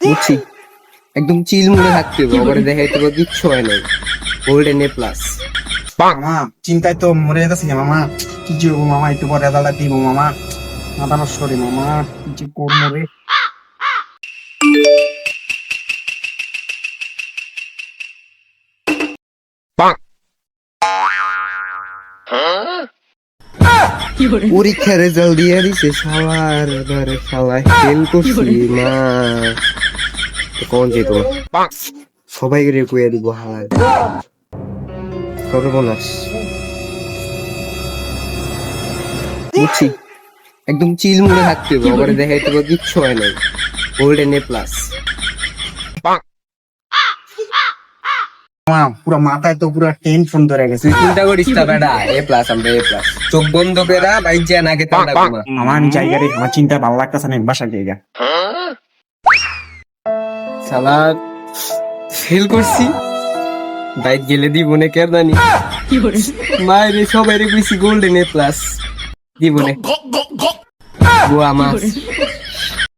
বুঝছি, একদম চিল মুডে থাকতে হবে, আবার দেখাইতে হবে কিচ্ছু হয় নাই। Golden A plus. মামা চিন্তায় তো মরে যেতেছি মামা। কি যে হবো মামা, একটু পরে রেজাল্ট দিব মামা। মাথা নষ্ট রে মামা, কি যে করবো রে। পরীক্ষার রেজাল্ট দিয়ে দিছে শালার ধরে, শালা ফেল করছি মা। কোন যে তোমার সবাইকে রে কুয়ে দিব হালাল সর্বনাশ। বুঝছি, একদম চিল মুডে থাকতে হবে, আবার দেখাইতে হবে কিচ্ছু হয় নাই। Golden A plus. মামা পুরো মাথায় তো পুরো টেনশন ধরে গেছে। তুই চিন্তা করিস না বেটা, এ প্লাস আমরা এ প্লাস। চোখ বন্ধ করে বাইজা নাকে ঠান্ডা ঘুমা। মামা আমি জায়গা রে, আমার চিন্তায় ভালো লাগতেছে না, বাসা জায়গা। শালা ফেল করছি, বাইক গেলে দিব নে কে জানি। মায়ের সবাই রে কইছি গোল্ডেন এ প্লাস দিব নে। বুয়া মাছ